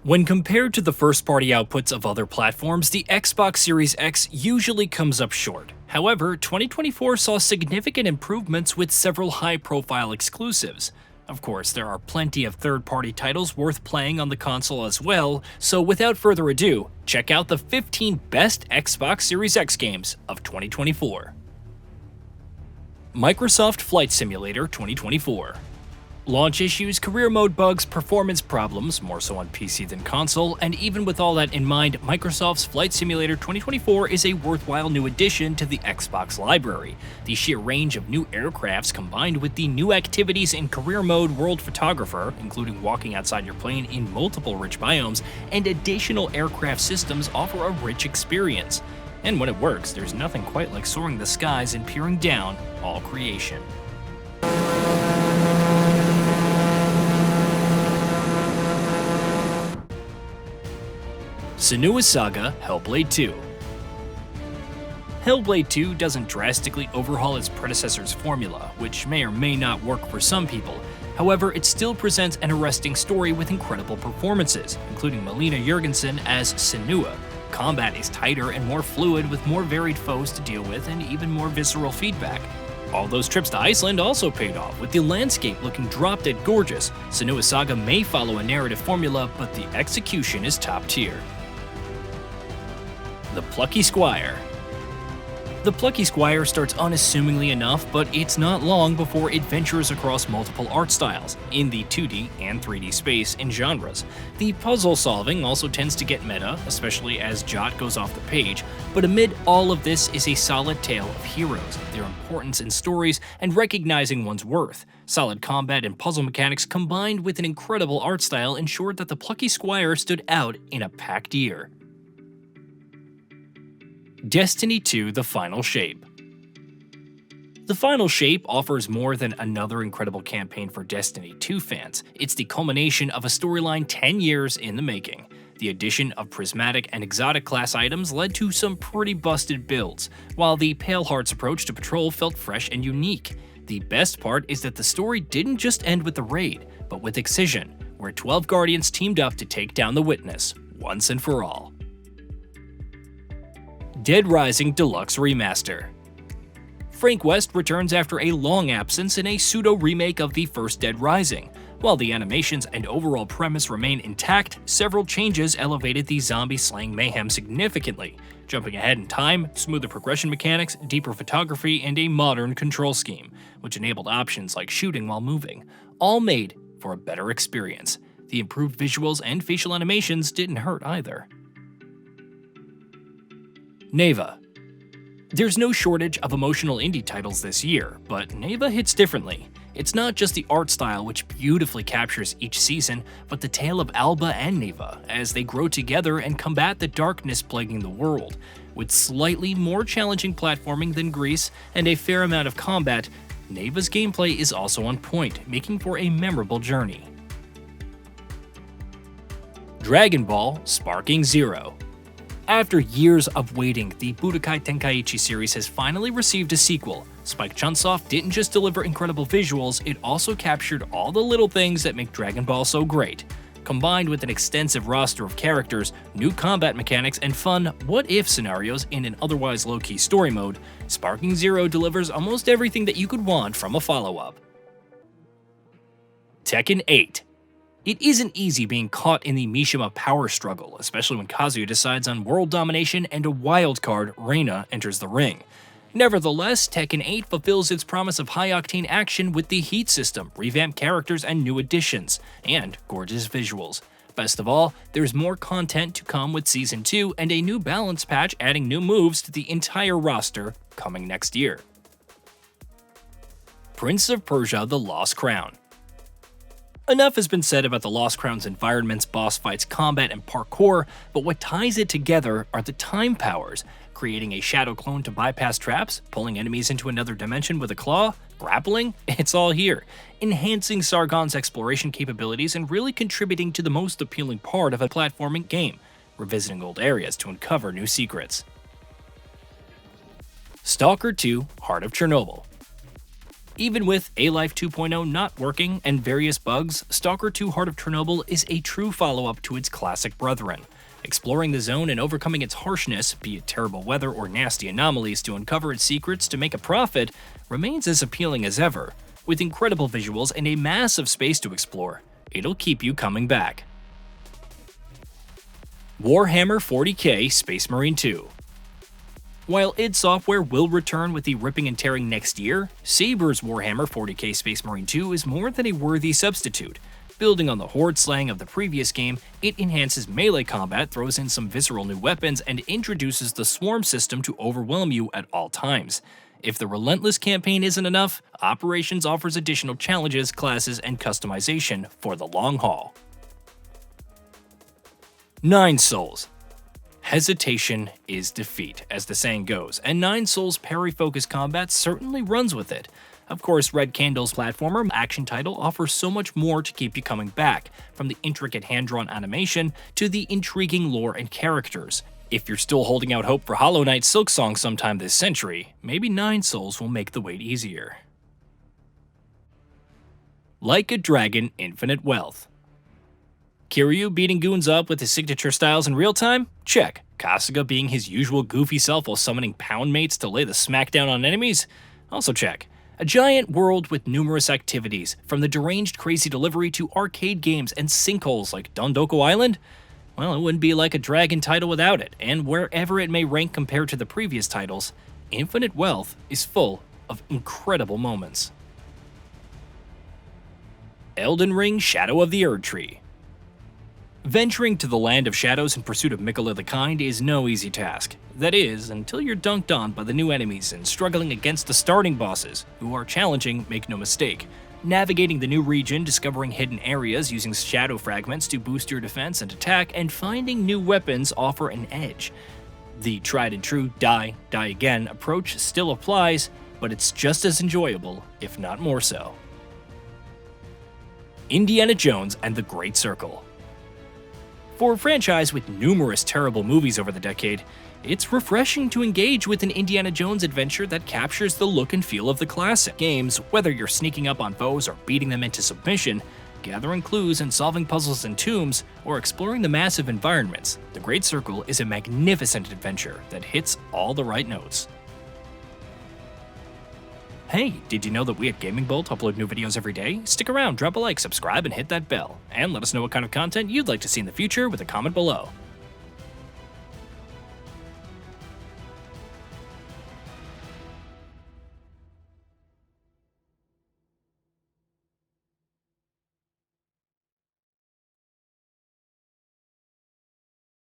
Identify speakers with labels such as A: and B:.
A: When compared to the first-party outputs of other platforms, the Xbox Series X usually comes up short. However, 2024 saw significant improvements with several high-profile exclusives. Of course, there are plenty of third-party titles worth playing on the console as well, so without further ado, check out the 15 best Xbox Series X games of 2024. Microsoft Flight Simulator 2024. Launch issues, career mode bugs, performance problems, more so on PC than console, and even with all that in mind, Microsoft's Flight Simulator 2024 is a worthwhile new addition to the Xbox library. The sheer range of new aircrafts combined with the new activities in career mode World Photographer, including walking outside your plane in multiple rich biomes, and additional aircraft systems offer a rich experience. And when it works, there's nothing quite like soaring the skies and peering down all creation. Senua Saga Hellblade 2. Hellblade 2 doesn't drastically overhaul its predecessor's formula, which may or may not work for some people. However, it still presents an arresting story with incredible performances, including Melina Jurgensen as Senua. Combat is tighter and more fluid with more varied foes to deal with and even more visceral feedback. All those trips to Iceland also paid off, with the landscape looking drop-dead gorgeous. Senua Saga may follow a narrative formula, but the execution is top tier. The Plucky Squire. The Plucky Squire starts unassumingly enough, but it's not long before it ventures across multiple art styles, in the 2D and 3D space and genres. The puzzle solving also tends to get meta, especially as Jot goes off the page, but amid all of this is a solid tale of heroes, their importance in stories, and recognizing one's worth. Solid combat and puzzle mechanics combined with an incredible art style ensured that the Plucky Squire stood out in a packed year. Destiny 2: The Final Shape. The Final Shape offers more than another incredible campaign for Destiny 2 fans. It's the culmination of a storyline 10 years in the making. The addition of prismatic and exotic class items led to some pretty busted builds, while the Pale Heart's approach to patrol felt fresh and unique. The best part is that the story didn't just end with the raid, but with Excision, where 12 Guardians teamed up to take down the Witness, once and for all. Dead Rising Deluxe Remaster. Frank West returns after a long absence in a pseudo-remake of the first Dead Rising. While the animations and overall premise remain intact, several changes elevated the zombie-slaying mayhem significantly. Jumping ahead in time, smoother progression mechanics, deeper photography, and a modern control scheme, which enabled options like shooting while moving, all made for a better experience. The improved visuals and facial animations didn't hurt either. Nava. There's no shortage of emotional indie titles this year, but Nava hits differently. It's not just the art style which beautifully captures each season, but the tale of Alba and Nava as they grow together and combat the darkness plaguing the world. With slightly more challenging platforming than Greece and a fair amount of combat, Nava's gameplay is also on point, making for a memorable journey. Dragon Ball Sparking Zero. After years of waiting, the Budokai Tenkaichi series has finally received a sequel. Spike Chunsoft didn't just deliver incredible visuals, it also captured all the little things that make Dragon Ball so great. Combined with an extensive roster of characters, new combat mechanics, and fun what-if scenarios in an otherwise low-key story mode, Sparking Zero delivers almost everything that you could want from a follow-up. Tekken VIII. It isn't easy being caught in the Mishima power struggle, especially when Kazuya decides on world domination and a wildcard, Reina, enters the ring. Nevertheless, Tekken VIII fulfills its promise of high-octane action with the Heat system, revamped characters, and new additions, and gorgeous visuals. Best of all, there's more content to come with Season 2 and a new balance patch adding new moves to the entire roster coming next year. Prince of Persia: The Lost Crown. Enough has been said about the Lost Crown's environments, boss fights, combat, and parkour, but what ties it together are the time powers, creating a shadow clone to bypass traps, pulling enemies into another dimension with a claw, grappling, it's all here, enhancing Sargon's exploration capabilities and really contributing to the most appealing part of a platforming game, revisiting old areas to uncover new secrets. Stalker 2: Heart of Chernobyl. Even with A-Life 2.0 not working and various bugs, Stalker 2 Heart of Chernobyl is a true follow-up to its classic brethren. Exploring the zone and overcoming its harshness, be it terrible weather or nasty anomalies to uncover its secrets to make a profit, remains as appealing as ever. With incredible visuals and a massive space to explore, it'll keep you coming back. Warhammer 40K Space Marine 2. While id Software will return with the ripping and tearing next year, Saber's Warhammer 40K Space Marine 2 is more than a worthy substitute. Building on the horde slaying of the previous game, it enhances melee combat, throws in some visceral new weapons, and introduces the swarm system to overwhelm you at all times. If the relentless campaign isn't enough, Operations offers additional challenges, classes, and customization for the long haul. 9 Souls. Hesitation is defeat, as the saying goes, and 9 Souls parry-focused combat certainly runs with it. Of course, Red Candle's platformer action title offers so much more to keep you coming back, from the intricate hand-drawn animation to the intriguing lore and characters. If you're still holding out hope for Hollow Knight's Silksong sometime this century, maybe 9 Souls will make the wait easier. Like a Dragon Infinite Wealth. Kiryu beating goons up with his signature styles in real time? Check. Kasuga being his usual goofy self while summoning pound mates to lay the smackdown on enemies? Also check. A giant world with numerous activities, from the deranged crazy delivery to arcade games and sinkholes like Dondoko Island? Well, it wouldn't be like a Dragon title without it, and wherever it may rank compared to the previous titles, Infinite Wealth is full of incredible moments. Elden Ring Shadow of the Erdtree. Venturing to the land of shadows in pursuit of Mikola the Kind is no easy task. That is, until you're dunked on by the new enemies and struggling against the starting bosses, who are challenging, make no mistake. Navigating the new region, discovering hidden areas using shadow fragments to boost your defense and attack, and finding new weapons offer an edge. The tried and true die again approach still applies, but it's just as enjoyable, if not more so. Indiana Jones and the Great Circle. For a franchise with numerous terrible movies over the decade, it's refreshing to engage with an Indiana Jones adventure that captures the look and feel of the classic games, whether you're sneaking up on foes or beating them into submission, gathering clues and solving puzzles in tombs, or exploring the massive environments. The Great Circle is a magnificent adventure that hits all the right notes. Hey, did you know that we at GamingBolt upload new videos every day? Stick around, drop a like, subscribe, and hit that bell. And let us know what kind of content you'd like to see in the future with a comment below.